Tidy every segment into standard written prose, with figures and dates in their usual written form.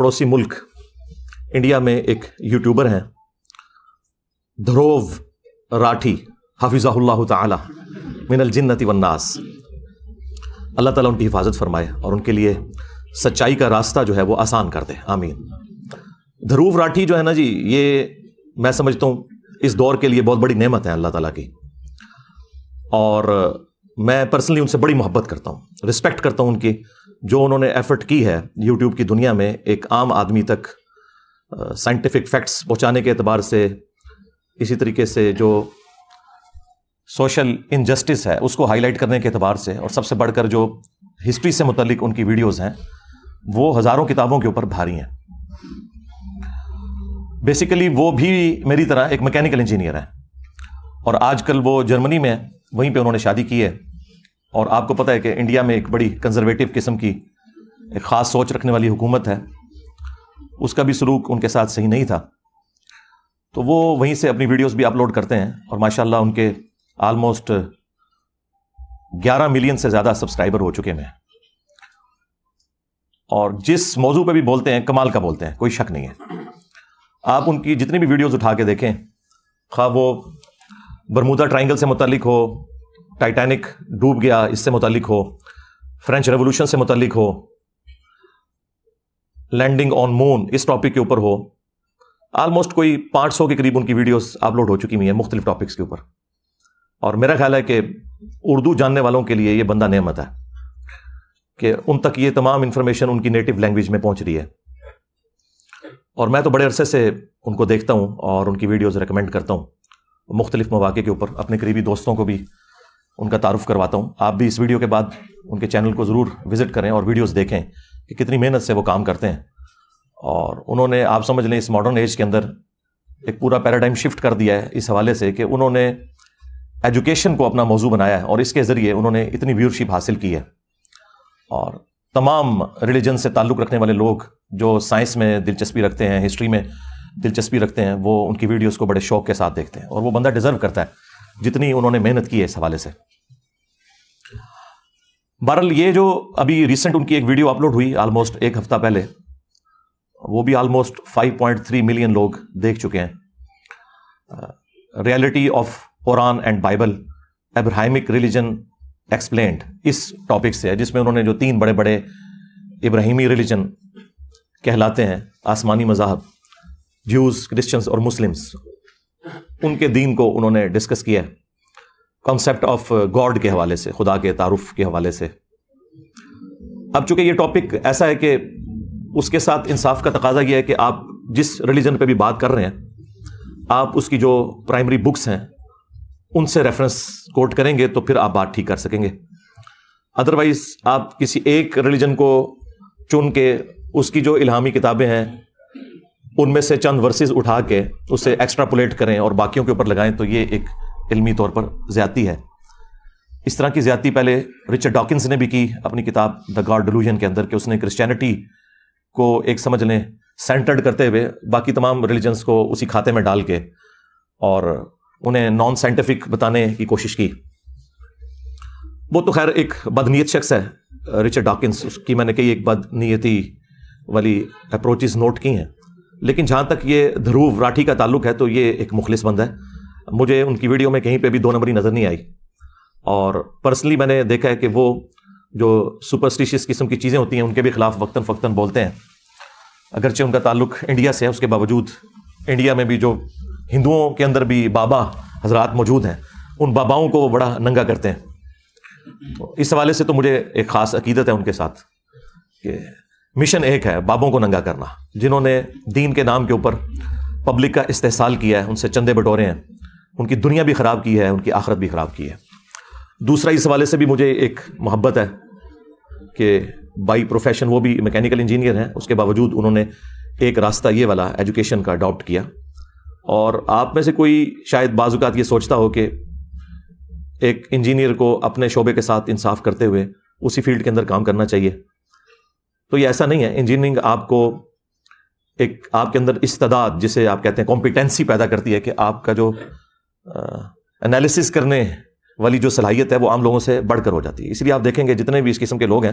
پڑوسی ملک انڈیا میں ایک یوٹیوبر ہیں دھروو راٹھی حفظہ اللہ تعالی من الجنت والناس، اللہ تعالیٰ ان کی حفاظت فرمائے اور ان کے لیے سچائی کا راستہ جو ہے وہ آسان کر دے، آمین۔ دھروو راٹھی جو ہے نا جی، یہ میں سمجھتا ہوں اس دور کے لیے بہت بڑی نعمت ہے اللہ تعالیٰ کی، اور میں پرسنلی ان سے بڑی محبت کرتا ہوں، رسپیکٹ کرتا ہوں ان کی، جو انہوں نے ایفرٹ کی ہے یوٹیوب کی دنیا میں ایک عام آدمی تک سائنٹیفک فیکٹس پہنچانے کے اعتبار سے، اسی طریقے سے جو سوشل انجسٹس ہے اس کو ہائی لائٹ کرنے کے اعتبار سے، اور سب سے بڑھ کر جو ہسٹری سے متعلق ان کی ویڈیوز ہیں وہ ہزاروں کتابوں کے اوپر بھاری ہیں۔ بیسیکلی وہ بھی میری طرح ایک میکینیکل انجینئر ہیں، اور آج کل وہ جرمنی میں وہیں پہ انہوں نے شادی کی ہے، اور آپ کو پتہ ہے کہ انڈیا میں ایک بڑی کنزرویٹو قسم کی ایک خاص سوچ رکھنے والی حکومت ہے، اس کا بھی سلوک ان کے ساتھ صحیح نہیں تھا، تو وہ وہیں سے اپنی ویڈیوز بھی اپلوڈ کرتے ہیں، اور ماشاءاللہ ان کے آلموسٹ 11 ملین سے زیادہ سبسکرائبر ہو چکے ہیں، اور جس موضوع پہ بھی بولتے ہیں کمال کا بولتے ہیں، کوئی شک نہیں ہے۔ آپ ان کی جتنی بھی ویڈیوز اٹھا کے دیکھیں، خواہ وہ برمودا ٹرائنگل سے متعلق ہو، ٹائٹینک ڈوب گیا اس سے متعلق ہو، فرینچ ریولوشن سے متعلق ہو، لینڈنگ آن مون اس ٹاپک کے اوپر ہو، آلموسٹ کوئی 500 کے قریب ان کی ویڈیوز اپلوڈ ہو چکی ہوئی ہیں مختلف ٹاپکس کے اوپر، اور میرا خیال ہے کہ اردو جاننے والوں کے لیے یہ بندہ نعمت ہے کہ ان تک یہ تمام انفارمیشن ان کی نیٹو لینگویج میں پہنچ رہی ہے، اور میں تو بڑے عرصے سے ان کو دیکھتا ہوں اور ان کی ویڈیوز ریکمینڈ کرتا ہوں مختلف مواقع کے اوپر، اپنے قریبی دوستوں کو بھی ان کا تعارف کرواتا ہوں۔ آپ بھی اس ویڈیو کے بعد ان کے چینل کو ضرور وزٹ کریں اور ویڈیوز دیکھیں کہ کتنی محنت سے وہ کام کرتے ہیں، اور انہوں نے آپ سمجھ لیں اس ماڈرن ایج کے اندر ایک پورا پیراڈائم شفٹ کر دیا ہے اس حوالے سے کہ انہوں نے ایجوکیشن کو اپنا موضوع بنایا ہے، اور اس کے ذریعے انہوں نے اتنی ویورشپ حاصل کی ہے، اور تمام ریلیجن سے تعلق رکھنے والے لوگ جو سائنس میں دلچسپی رکھتے ہیں، ہسٹری میں دلچسپی رکھتے ہیں، وہ ان کی ویڈیوز کو بڑے شوق کے ساتھ دیکھتے ہیں، اور وہ بندہ ڈیزرو کرتا ہے جتنی انہوں نے محنت کی ہے اس حوالے سے۔ بہرحال یہ جو ابھی ریسنٹ ان کی ایک ویڈیو اپلوڈ ہوئی آلموسٹ ایک ہفتہ پہلے، وہ بھی آلموسٹ 5.3 ملین لوگ دیکھ چکے ہیں، reality of Quran and Bible Abrahamic religion explained, اس ٹاپک سے ہے، جس میں انہوں نے جو 3 بڑے بڑے ابراہیمی ریلیجن کہلاتے ہیں، آسمانی مذاہب، جیوز، کرسچنز اور مسلمز، ان کے دین کو انہوں نے ڈسکس کیا ہے کانسیپٹ آف گاڈ کے حوالے سے، خدا کے تعارف کے حوالے سے۔ اب چونکہ یہ ٹاپک ایسا ہے کہ اس کے ساتھ انصاف کا تقاضا یہ ہے کہ آپ جس ریلیجن پہ بھی بات کر رہے ہیں، آپ اس کی جو پرائمری بکس ہیں ان سے ریفرنس کوٹ کریں گے تو پھر آپ بات ٹھیک کر سکیں گے، ادروائز آپ کسی ایک ریلیجن کو چن کے اس کی جو الہامی کتابیں ہیں ان میں سے چند ورسز اٹھا کے اسے ایکسٹراپولیٹ کریں اور باقیوں کے اوپر لگائیں تو یہ ایک علمی طور پر زیادتی ہے۔ اس طرح کی زیادتی پہلے رچرڈ ڈاکنز نے بھی کی اپنی کتاب دا گاڈ ڈیلوژن کے اندر، کہ اس نے کرسچینٹی کو ایک سمجھ لیں سینٹرڈ کرتے ہوئے باقی تمام ریلیجنز کو اسی کھاتے میں ڈال کے اور انہیں نان سائنٹیفک بتانے کی کوشش کی۔ وہ تو خیر ایک بدنیت شخص ہے رچرڈ ڈاکنز، اس کی میں نے کئی ایک بدنیتی والی اپروچز نوٹ کی ہیں، لیکن جہاں تک یہ دھروو راٹھی کا تعلق ہے تو یہ ایک مخلص بندہ ہے، مجھے ان کی ویڈیو میں کہیں پہ بھی 2 نمبری نظر نہیں آئی، اور پرسنلی میں نے دیکھا ہے کہ وہ جو سپرسٹیشیس قسم کی چیزیں ہوتی ہیں ان کے بھی خلاف وقتاً فوقتاً بولتے ہیں، اگرچہ ان کا تعلق انڈیا سے ہے، اس کے باوجود انڈیا میں بھی جو ہندوؤں کے اندر بھی بابا حضرات موجود ہیں، ان باباؤں کو وہ بڑا ننگا کرتے ہیں۔ اس حوالے سے تو مجھے ایک خاص عقیدت ہے ان کے ساتھ کہ مشن ایک ہے، بابوں کو ننگا کرنا، جنہوں نے دین کے نام کے اوپر پبلک کا استحصال کیا ہے، ان سے چندے بٹورے ہیں، ان کی دنیا بھی خراب کی ہے، ان کی آخرت بھی خراب کی ہے۔ دوسرا اس حوالے سے بھی مجھے ایک محبت ہے کہ بائی پروفیشن وہ بھی میکینیکل انجینئر ہیں، اس کے باوجود انہوں نے ایک راستہ یہ والا ایجوکیشن کا اڈاپٹ کیا، اور آپ میں سے کوئی شاید بعض اوقات یہ سوچتا ہو کہ ایک انجینئر کو اپنے شعبے کے ساتھ انصاف کرتے ہوئے اسی فیلڈ کے اندر کام کرنا چاہیے، تو یہ ایسا نہیں ہے۔ انجینئرنگ آپ کو ایک آپ کے اندر استعداد، جسے آپ کہتے ہیں کمپیٹنسی پیدا کرتی ہے، کہ آپ کا جو انالیسس کرنے والی جو صلاحیت ہے وہ عام لوگوں سے بڑھ کر ہو جاتی ہے۔ اس لیے آپ دیکھیں گے جتنے بھی اس قسم کے لوگ ہیں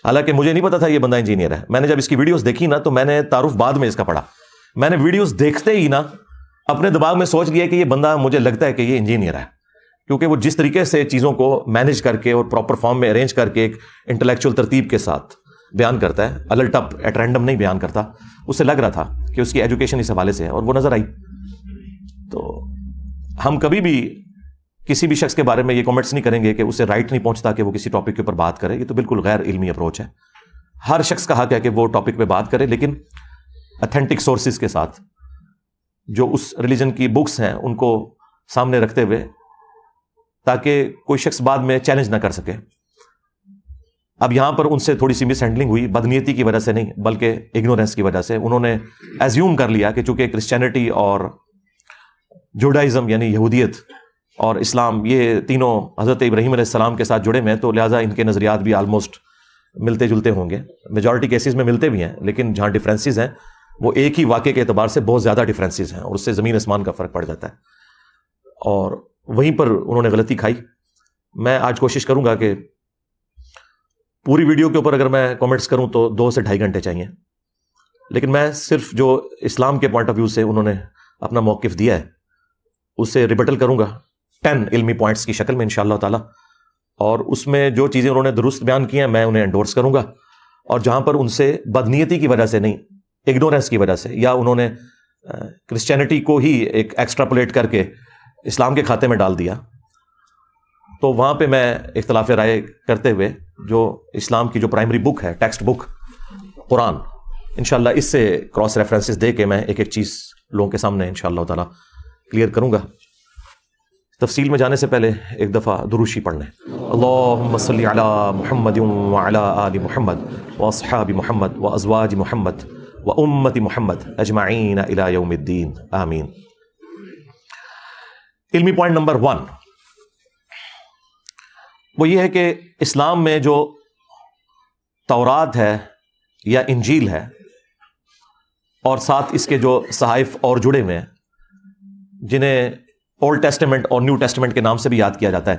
حالانکہ مجھے نہیں پتا تھا یہ بندہ انجینئر ہے. میں نے جب اس کی ویڈیوز دیکھی نا تو میں نے تعارف بعد میں اس کا پڑھا. میں نے ویڈیوز دیکھتے ہی نا اپنے دماغ میں سوچ لیا کہ یہ بندہ مجھے لگتا ہے کہ یہ انجینئر ہے, کیونکہ وہ جس طریقے سے چیزوں کو مینیج کر کے اور پراپر فارم میں ارینج کر کے ایک انٹلیکچوئل ترتیب کے ساتھ بیان کرتا ہے, الٹ اپ ایٹ رینڈم نہیں بیان کرتا. اس سے لگ رہا تھا کہ اس کی ایجوکیشن اس حوالے سے ہے, اور وہ نظر آئی. تو ہم کبھی بھی کسی بھی شخص کے بارے میں یہ کامنٹس نہیں کریں گے کہ اسے رائٹ نہیں پہنچتا کہ وہ کسی ٹاپک کے اوپر بات کرے. یہ تو بالکل غیر علمی اپروچ ہے. ہر شخص کا حق ہے کہ وہ ٹاپک پہ بات کرے, لیکن اتھینٹک سورسز کے ساتھ, جو اس ریلیجن کی بکس ہیں ان کو سامنے رکھتے ہوئے, تاکہ کوئی شخص بعد میں چیلنج نہ کر سکے. اب یہاں پر ان سے تھوڑی سی مس ہینڈلنگ ہوئی, بدنیتی کی وجہ سے نہیں بلکہ اگنورینس کی وجہ سے. انہوں نے ایزیوم کر لیا کہ چونکہ کرسچینٹی اور جوڈائزم یعنی یہودیت اور اسلام یہ تینوں حضرت ابراہیم علیہ السلام کے ساتھ جڑے ہوئے ہیں, تو لہٰذا ان کے نظریات بھی آلموسٹ ملتے جلتے ہوں گے. میجورٹی کیسز میں ملتے بھی ہیں, لیکن جہاں ڈفرینسز ہیں وہ ایک ہی واقعے کے اعتبار سے بہت زیادہ ڈفرینسز ہیں, اور اس سے زمین آسمان کا فرق پڑ جاتا ہے. اور وہیں پر انہوں نے غلطی کھائی. میں آج کوشش کروں گا کہ پوری ویڈیو کے اوپر اگر میں کامنٹس کروں تو 2 سے 2.5 گھنٹے چاہیے, لیکن میں صرف جو اسلام کے پوائنٹ آف ویو سے انہوں نے اپنا موقف دیا ہے اسے ریبٹل کروں گا 10 علمی پوائنٹس کی شکل میں انشاءاللہ تعالی. اور اس میں جو چیزیں انہوں نے درست بیان کی ہیں میں انہیں انڈورس کروں گا, اور جہاں پر ان سے بدنیتی کی وجہ سے نہیں, اگنورینس کی وجہ سے, یا انہوں نے کرسچینٹی کو ہی ایک ایکسٹراپولیٹ کر کے اسلام کے کھاتے میں ڈال دیا, تو وہاں پہ میں اختلاف رائے کرتے ہوئے جو اسلام کی جو پرائمری بک ہے, ٹیکسٹ بک قرآن, انشاءاللہ اس سے کراس ریفرنسز دے کے میں ایک ایک چیز لوگوں کے سامنے انشاءاللہ تعالی کلیئر کروں گا. تفصیل میں جانے سے پہلے ایک دفعہ دروشی پڑھ لیں. اللہم صلی علی محمد وعلی آل محمد واصحاب محمد وازواج محمد وامت محمد اجمعین الی یوم الدین آمین. علمی پوائنٹ نمبر 1 وہ یہ ہے کہ اسلام میں جو تورات ہے یا انجیل ہے, اور ساتھ اس کے جو صحائف اور جڑے ہوئے ہیں جنہیں اولڈ ٹیسٹمنٹ اور نیو ٹیسٹمنٹ کے نام سے بھی یاد کیا جاتا ہے,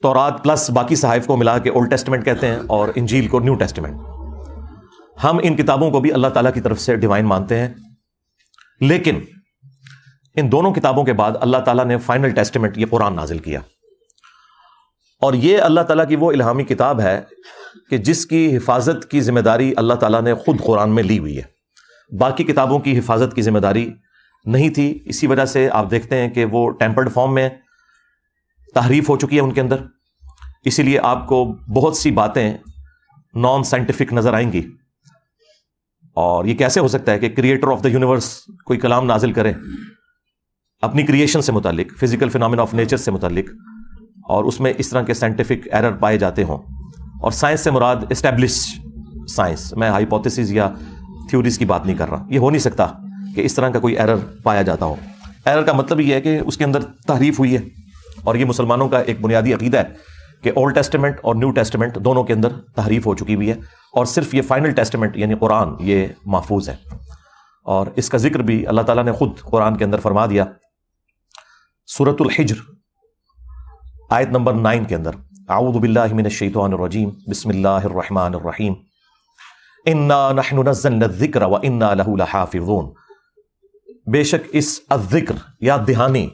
تورات پلس باقی صحائف کو ملا کے اولڈ ٹیسٹمنٹ کہتے ہیں اور انجیل کو نیو ٹیسٹمنٹ. ہم ان کتابوں کو بھی اللہ تعالیٰ کی طرف سے ڈیوائن مانتے ہیں, لیکن ان دونوں کتابوں کے بعد اللہ تعالیٰ نے فائنل ٹیسٹمنٹ یہ قرآن نازل کیا, اور یہ اللہ تعالیٰ کی وہ الہامی کتاب ہے کہ جس کی حفاظت کی ذمہ داری اللہ تعالیٰ نے خود قرآن میں لی ہوئی ہے. باقی کتابوں کی حفاظت کی ذمہ داری نہیں تھی. اسی وجہ سے آپ دیکھتے ہیں کہ وہ ٹیمپرڈ فارم میں تحریف ہو چکی ہے ان کے اندر, اسی لیے آپ کو بہت سی باتیں نان سائنٹیفک نظر آئیں گی. اور یہ کیسے ہو سکتا ہے کہ کریٹر آف دا یونیورس کوئی کلام نازل کرے اپنی کریشن سے متعلق, فزیکل فینومینا آف نیچر سے متعلق, اور اس میں اس طرح کے سائنٹیفک ایرر پائے جاتے ہوں. اور سائنس سے مراد اسٹیبلش سائنس, میں ہائپوتھیسز یا تھیوریز کی بات نہیں کر رہا. یہ ہو نہیں سکتا کہ اس طرح کا کوئی ایرر پایا جاتا ہو. ایرر کا مطلب یہ ہے کہ اس کے اندر تحریف ہوئی ہے, اور یہ مسلمانوں کا ایک بنیادی عقیدہ ہے کہ اولڈ ٹیسٹمنٹ اور نیو ٹیسٹمنٹ دونوں کے اندر تحریف ہو چکی ہوئی ہے, اور صرف یہ فائنل ٹیسٹمنٹ یعنی قرآن یہ محفوظ ہے. اور اس کا ذکر بھی اللہ تعالیٰ نے خود قرآن کے اندر فرما دیا سورۃ الحجر آیت نمبر 9 کے اندر, اعوذ باللہ من الشیطان الرجیم بسم اللہ الرحمن الرحیم انا نحن نزلنا الذکر وانا لہ لحافظون. بے شک اس الذکر یاد دہانی,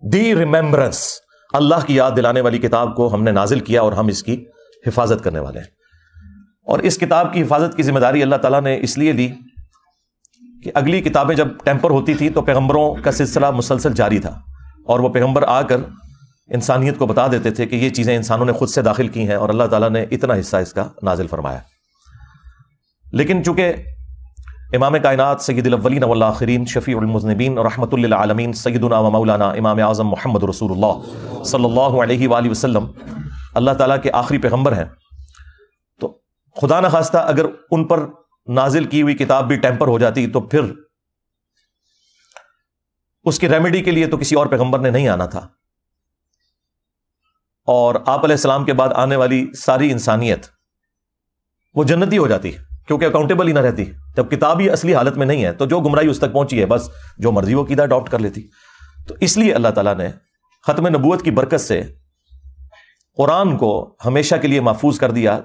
دی ریممبرنس, اللہ کی یاد دلانے والی کتاب کو ہم نے نازل کیا اور ہم اس کی حفاظت کرنے والے ہیں. اور اس کتاب کی حفاظت کی ذمہ داری اللہ تعالیٰ نے اس لیے لی کہ اگلی کتابیں جب ٹیمپر ہوتی تھی تو پیغمبروں کا سلسلہ مسلسل جاری تھا, اور وہ پیغمبر آ کر انسانیت کو بتا دیتے تھے کہ یہ چیزیں انسانوں نے خود سے داخل کی ہیں, اور اللہ تعالیٰ نے اتنا حصہ اس کا نازل فرمایا. لیکن چونکہ امام کائنات سید الاولین والآخرین شفیع المذنبین رحمۃ للعالمین سیدنا و مولانا امام اعظم محمد رسول اللہ صلی اللہ علیہ وآلہ وسلم اللہ تعالیٰ کے آخری پیغمبر ہیں, تو خدا نخواستہ اگر ان پر نازل کی ہوئی کتاب بھی ٹیمپر ہو جاتی تو پھر اس کی ریمیڈی کے لیے تو کسی اور پیغمبر نے نہیں آنا تھا, اور آپ علیہ السلام کے بعد آنے والی ساری انسانیت وہ جنتی ہو جاتی کیونکہ اکاؤنٹیبل ہی نہ رہتی. جب کتاب ہی اصلی حالت میں نہیں ہے تو جو گمراہی اس تک پہنچی ہے بس جو مرضی وہ عقیدہ اڈاپٹ کر لیتی. تو اس لیے اللہ تعالیٰ نے ختم نبوت کی برکت سے قرآن کو ہمیشہ کے لیے محفوظ کر دیا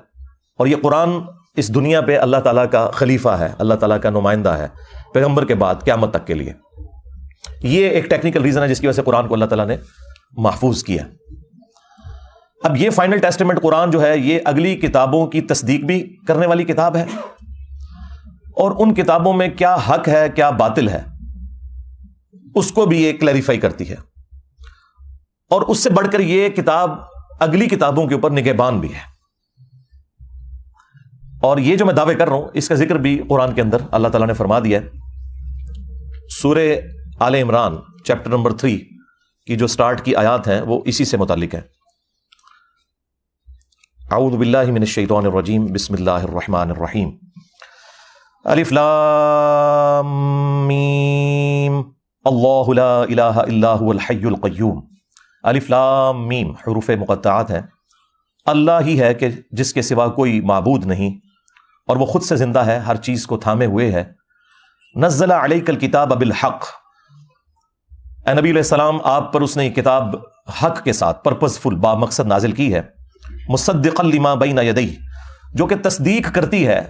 اور یہ قرآن اس دنیا پہ اللہ تعالیٰ کا خلیفہ ہے، اللہ تعالیٰ کا نمائندہ ہے پیغمبر کے بعد قیامت تک کے لیے. یہ ایک ٹیکنیکل ریزن ہے جس کی وجہ سے قرآن کو اللہ تعالیٰ نے محفوظ کیا. اب یہ فائنل ٹیسٹمنٹ قرآن جو ہے یہ اگلی کتابوں کی تصدیق بھی کرنے والی کتاب ہے، اور ان کتابوں میں کیا حق ہے کیا باطل ہے اس کو بھی یہ کلیریفائی کرتی ہے. اور اس سے بڑھ کر یہ کتاب اگلی کتابوں کے اوپر نگہبان بھی ہے. اور یہ جو میں دعوے کر رہا ہوں اس کا ذکر بھی قرآن کے اندر اللہ تعالیٰ نے فرما دیا ہے. سورہ آل عمران چیپٹر نمبر 3 کی جو سٹارٹ کی آیات ہیں وہ اسی سے متعلق ہے. اعوذ باللہ من الشیطان الرجیم، بسم اللہ الرحمن الرحیم. الف لام میم اللہ لا الہ الا هو الحی القیوم. الف لام میم حروف مقطعات ہیں. اللہ ہی ہے کہ جس کے سوا کوئی معبود نہیں، اور وہ خود سے زندہ ہے، ہر چیز کو تھامے ہوئے ہے. نزل علیک الکتاب بالحق، اے نبی علیہ السلام آپ پر اس نے یہ کتاب حق کے ساتھ پرپز فل با مقصد نازل کی ہے. مصدقا لما بین یدیہ، جو کہ تصدیق کرتی ہے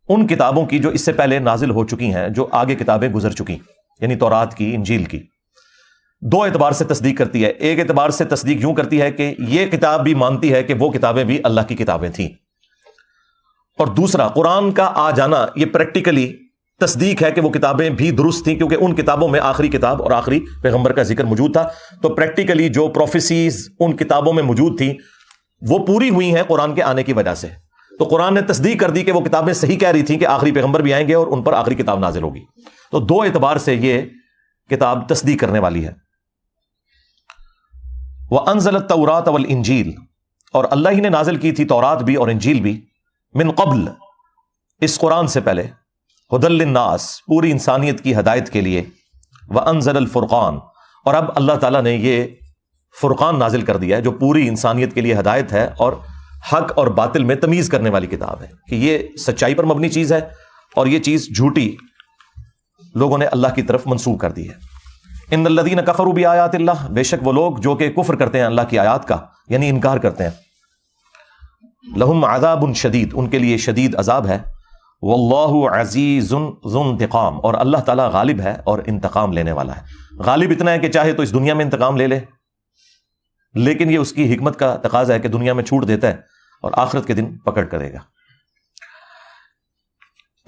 ان کتابوں کی جو اس سے پہلے نازل ہو چکی ہیں، جو آگے کتابیں گزر چکی، یعنی تورات کی، انجیل کی. دو اعتبار سے تصدیق کرتی ہے. ایک اعتبار سے تصدیق یوں کرتی ہے کہ یہ کتاب بھی مانتی ہے کہ وہ کتابیں بھی اللہ کی کتابیں تھیں. اور دوسرا، قرآن کا آ جانا یہ پریکٹیکلی تصدیق ہے کہ وہ کتابیں بھی درست تھیں، کیونکہ ان کتابوں میں آخری کتاب اور آخری پیغمبر کا ذکر موجود تھا. تو پریکٹیکلی جو پروفیسیز ان کتابوں میں موجود تھیں وہ پوری ہوئی ہیں قرآن کے آنے کی وجہ سے. تو قرآن نے تصدیق کر دی کہ وہ کتابیں صحیح کہہ رہی تھیں کہ آخری پیغمبر بھی آئیں گے اور ان پر آخری کتاب نازل ہوگی. تو دو اعتبار سے یہ کتاب تصدیق کرنے والی ہے. وَأَنزَلَ التَّوْرَاةَ وَالْإِنجِيلَ، اور اللہ ہی نے نازل کی تھی تورات بھی اور انجیل بھی، من قبل اس قرآن سے پہلے، ہدی للناس پوری انسانیت کی ہدایت کے لیے، وَأَنزَلَ الْفُرْقَانَ اور اب اللہ تعالیٰ نے یہ فرقان نازل کر دیا ہے جو پوری انسانیت کے لیے ہدایت ہے اور حق اور باطل میں تمیز کرنے والی کتاب ہے کہ یہ سچائی پر مبنی چیز ہے اور یہ چیز جھوٹی لوگوں نے اللہ کی طرف منسوخ کر دی ہے. ان الذین کفروا بآیات اللہ، بے شک وہ لوگ جو کہ کفر کرتے ہیں اللہ کی آیات کا، یعنی انکار کرتے ہیں. لہم عذاب شدید، ان کے لیے شدید عذاب ہے. واللہ عزیز ذو انتقام، اور اللہ تعالیٰ غالب ہے اور انتقام لینے والا ہے. غالب اتنا ہے کہ چاہے تو اس دنیا میں انتقام لے لے، لیکن یہ اس کی حکمت کا تقاضا ہے کہ دنیا میں چھوٹ دیتا ہے اور آخرت کے دن پکڑ کرے گا.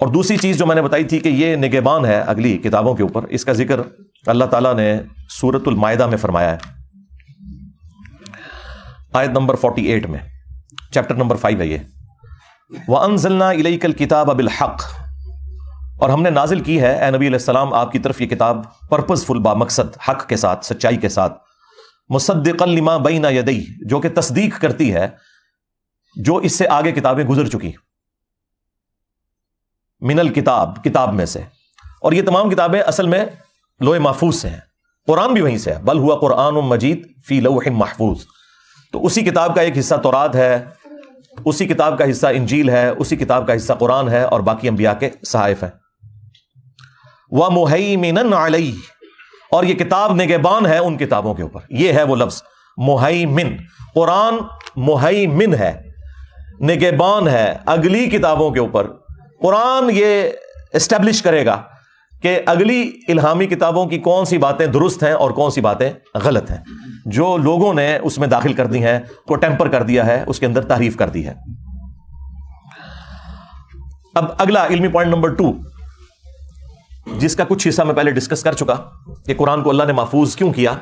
اور دوسری چیز جو میں نے بتائی تھی کہ یہ نگہبان ہے اگلی کتابوں کے اوپر، اس کا ذکر اللہ تعالیٰ نے سورۃ المائدہ میں فرمایا ہے، آیت نمبر 48 میں، چیپٹر نمبر 5 ہے یہ. وَأَنزَلْنَا إِلَيْكَ الْكِتَابَ بِالْحَقِّ، اور ہم نے نازل کی ہے اے نبی علیہ السلام آپ کی طرف یہ کتاب پرپز فل با مقصد حق کے ساتھ، سچائی کے ساتھ. مصدقا لما بین یدیہ، جو کہ تصدیق کرتی ہے جو اس سے آگے کتابیں گزر چکی، من الکتاب کتاب میں سے. اور یہ تمام کتابیں اصل میں لوح محفوظ سے ہیں، قرآن بھی وہیں سے ہے. بل ہوا قرآن مجید فی لوح محفوظ. تو اسی کتاب کا ایک حصہ تورات ہے، اسی کتاب کا حصہ انجیل ہے، اسی کتاب کا حصہ قرآن ہے، اور باقی انبیاء کے صحائف ہیں. وَمُهَيْمِنًا عَلَيْهِ، اور یہ کتاب نگہبان ہے ان کتابوں کے اوپر. یہ ہے وہ لفظ مہیمن. قرآن مہیمن ہے، نگہبان ہے اگلی کتابوں کے اوپر. قرآن یہ اسٹیبلش کرے گا کہ اگلی الہامی کتابوں کی کون سی باتیں درست ہیں اور کون سی باتیں غلط ہیں. جو لوگوں نے اس میں داخل کر دی ہیں، کو ٹیمپر کر دیا ہے، اس کے اندر تحریف کر دی ہے. اب اگلا علمی پوائنٹ نمبر 2، جس کا کچھ حصہ میں پہلے ڈسکس کر چکا کہ قرآن کو اللہ نے محفوظ کیوں کیا.